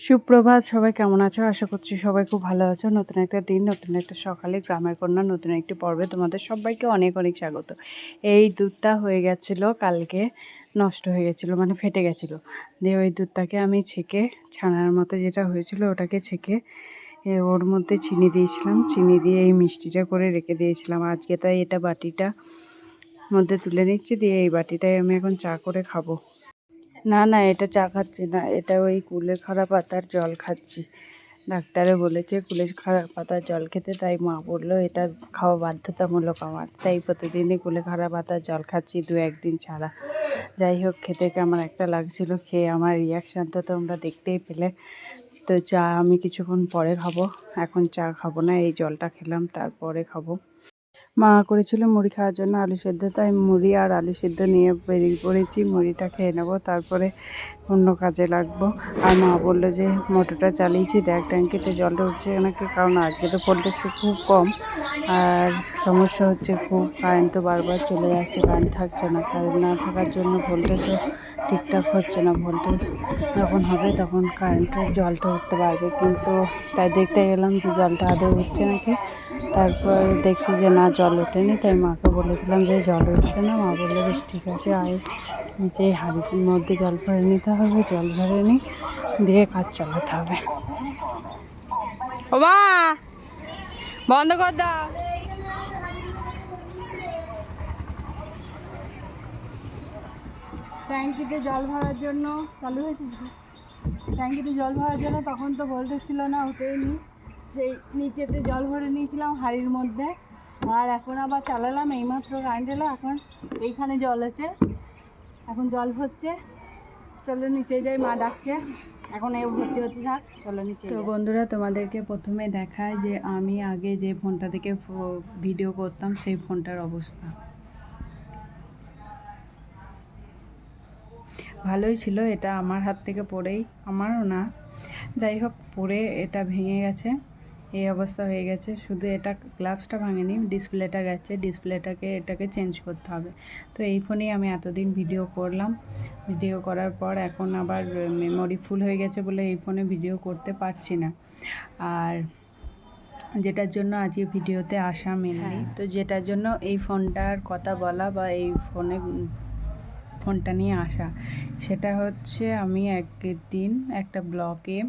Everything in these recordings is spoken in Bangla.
সুপ্রভাত, সবাই কেমন আছো? আশা করছি সবাই খুব ভালো আছো। নতুন একটা দিন, নতুন একটা সকালে গ্রামের কন্যা নতুন একটি পর্বে তোমাদের সবাইকে অনেক অনেক স্বাগত। এই দুধটা হয়ে গেছিলো কালকে, নষ্ট হয়ে গেছিলো, মানে ফেটে গেছিলো। দিয়ে ওই দুধটাকে আমি ছেঁকে, ছানার মতো যেটা হয়েছিল ওটাকে ছেঁকে ওর মধ্যে চিনি দিয়েছিলাম। চিনি দিয়ে এই মিষ্টিটা করে রেখে দিয়েছিলাম। আজকে তাই এটা বাটিটা মধ্যে তুলে নিচ্ছি, দিয়ে এই বাটিটাই আমি এখন চা করে খাবো। না না, এটা চা খাচ্ছি না, এটা ওই কুলেখাড়া পাতার জল খাচ্ছি। ডাক্তারে বলেছে কুলেখাড়া পাতার জল খেতে, তাই মা বললো এটা খাওয়া বাধ্যতামূলক আমার, তাই প্রতিদিনই কুলেখাড়া পাতার জল খাচ্ছি, 2-1 দিন ছাড়া। যাই হোক, খেতে কেমন একটা লাগছিল, খেয়ে আমার রিয়াকশান তো তোমরা দেখতেই পেলে। তো চা আমি কিছুক্ষণ পরে খাবো, এখন চা খাবো না, এই জলটা খেলাম তারপরে খাবো। মা করেছিল মুড়ি খাওয়ার জন্য আলু সেদ্ধ, তাই মুড়ি আর আলু সেদ্ধ নিয়ে বেরিয়ে পড়েছি। মুড়িটা খেয়ে নেবো, তারপরে অন্য কাজে লাগবো। আর মা বললো যে মোটরটা চালিয়েছি, দেখ ট্যাঙ্কিতে জলটা উঠছে নাকি, কারণ আজকে তো ভোল্টেজ খুব কম। আর সমস্যা হচ্ছে খুব, কারেন্ট তো বারবার চলে যাচ্ছে, কারেন্ট থাকছে না। কারেন্ট না থাকার জন্য ভোল্টেজও ঠিকঠাক হচ্ছে না। ভোল্টেজ যখন হবে তখন কারেন্টের জলটা উঠতে পারবে, কিন্তু তাই দেখতে গেলাম যে জলটা আদৌ উঠছে নাকি। তারপর দেখছি যে না, জল ওঠেনি, তাই মাকে বলেছিলাম যে জল উঠছে না। মা বললো বেশ ঠিক আছে, আয় নিচে হাঁড়ির মধ্যে জল ভরে নিতে হবে, জল ভরে নিই, দিয়ে কাজ চালাতে হবে। ও মা, বন্ধ কর দাও। ট্যাঙ্কিতে জল ভরার জন্য চালু হয়েছে, ট্যাঙ্কিতে জল ভরার জন্য তখন তো ভোল্টেজ ছিল না, ওঠেনি। সেই নিচেতে জল ভরে নিয়েছিলাম হাঁড়ির মধ্যে, আর এখন আবার চালালাম, এইমাত্র কারেন্ট এলো। এখন এইখানে জল আছে, এখন জল ভরছে। চলো নিচে যাই, মা ডাকছে, এখন এই ভর্তি হতে থাক, চলো নিচে। তো বন্ধুরা, তোমাদেরকে প্রথমে দেখায় যে আমি আগে যে ফোনটা থেকে ভিডিও করতাম সেই ফোনটার অবস্থা। ভালোই ছিল, এটা আমার হাত থেকে পড়েই, আমারও না, যাই হোক পড়ে এটা ভেঙে গেছে, এই অবস্থা হয়ে গেছে। শুধু এটা গ্লাভসটা ভাঙেনি, ডিসপ্লেটা গেছে, এটাকে চেঞ্জ করতে হবে। তো এই ফোনেই আমি এতদিন ভিডিও করলাম। ভিডিও করার পর এখন আবার মেমোরি ফুল হয়ে গেছে বলে এই ফোনে ভিডিও করতে পারছি না। আর যেটার জন্য আজকে ভিডিওতে আসা মেনলি, তো যেটার জন্য এই ফোনটার কথা বলা বা এই ফোনটা নিয়ে আসা, সেটা হচ্ছে আমি একদিন একটা ব্লগে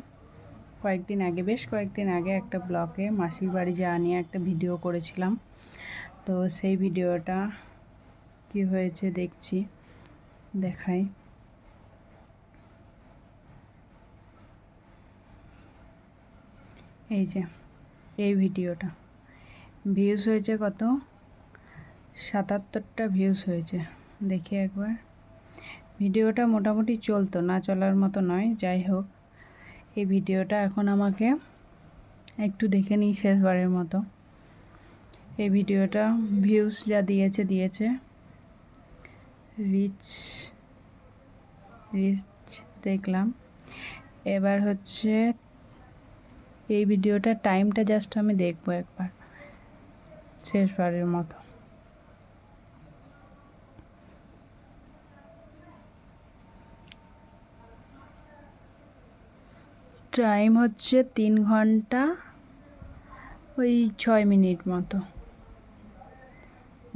বেশ কয়েকদিন আগে একটা ব্লগে মাসির বাড়ি যাওয়া নিয়ে একটা ভিডিও করেছিলাম। তো সেই ভিডিওটা কি হয়েছে দেখাই। এই যে এই ভিডিওটা ভিউজ হয়েছে কত, 77টা ভিউজ হয়েছে। দেখি একবার, ভিডিওটা মোটামুটি চলতো, না চলার মতো নয়। যাই হোক, এই ভিডিওটা এখন আমাকে একটু দেখে নিই শেষবারের মতো। এই ভিডিওটা ভিউজ যা দিয়েছে, রিচ দেখলাম। এবার হচ্ছে এই ভিডিওটার টাইমটা জাস্ট আমি দেখবো একবার শেষবারের মতো। টাইম হচ্ছে 3 ঘন্টা ওই 6 মিনিট মতো।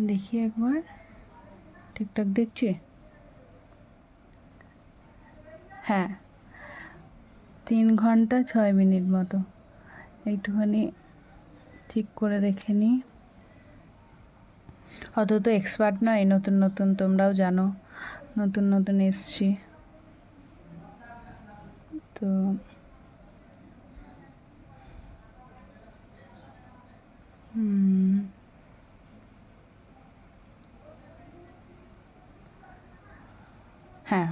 দেখি একবার, ঠিকঠাক দেখছি? হ্যাঁ, 3 ঘন্টা 6 মিনিট মতো। একটুখানি ঠিক করে দেখে নিই। অত তো এক্সপার্ট নয়, নতুন নতুন, তোমরাও জানো নতুন নতুন এসছি, তো হ্যাঁ,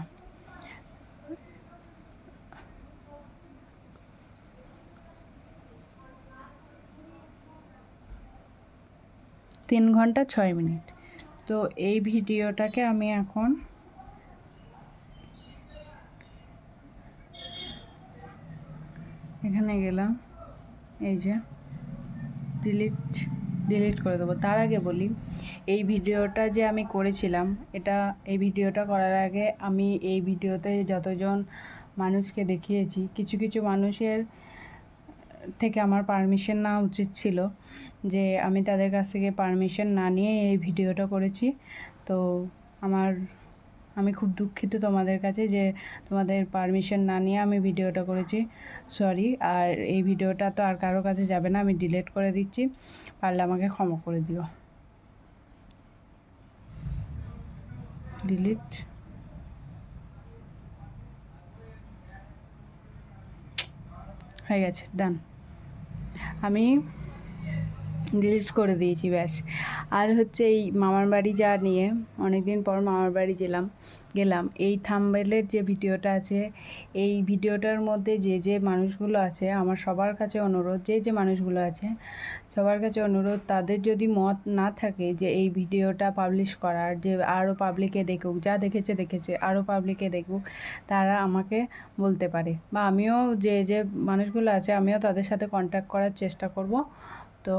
3 ঘন্টা 6 মিনিট। তো এই ভিডিওটাকে আমি এখন এখানে গেলাম, এই যে ডিলিট করে দেবো। তার আগে বলি, এই ভিডিওটা যে আমি করেছিলাম, এই ভিডিওটা করার আগে আমি এই ভিডিওতে যতজন মানুষকে দেখিয়েছি। কিছু কিছু মানুষের থেকে আমার পারমিশন নেওয়া উচিত ছিল, যে আমি তাদের কাছ থেকে পারমিশন না নিয়ে এই ভিডিওটা করেছি। তো আমি খুব দুঃখিত তোমাদের কাছে যে তোমাদের পারমিশন না নিয়ে আমি ভিডিওটা করেছি, সরি। আর এই ভিডিওটা তো আর কারো কাছে যাবে না, আমি ডিলিট করে দিচ্ছি, পারলে আমাকে ক্ষমা করে দিও। ডিলিট হয়ে গেছে, ডান। আমি ডিলিট করে দিয়েছি, ব্যাস। আর হচ্ছে এই মামার বাড়ি যা নিয়ে অনেক দিন পর মামার বাড়ি গেলাম এই থাম্বনেলের যে ভিডিওটা আছে, এই ভিডিওটার মধ্যে যে যে মানুষগুলো আছে, আমার সবার কাছে অনুরোধ, যে মানুষগুলো আছে সবার কাছে অনুরোধ, তাদের যদি মত না থাকে যে এই ভিডিওটা পাবলিশ করার, যে আরও পাবলিকে দেখুক, যা দেখেছে আরও পাবলিকে দেখুক, তারা আমাকে বলতে পারে, বা আমিও যে মানুষগুলো আছে আমিও তাদের সাথে কন্ট্যাক্ট করার চেষ্টা করব। তো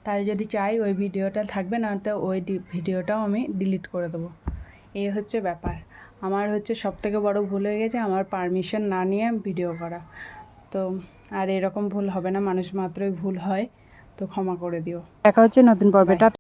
তাই যদি চাই ওই ভিডিওটা থাকবে, না তো ওই ভিডিওটাও আমি ডিলিট করে দেবো। এই হচ্ছে ব্যাপার। আমার হচ্ছে সবথেকে বড় ভুল হয়ে গেছে আমার পারমিশন না নিয়ে ভিডিও করা। তো আর এরকম ভুল হবে না, মানুষ মাত্রই ভুল হয়, তো ক্ষমা করে দিও। দেখা হচ্ছে নতুন পর্বে।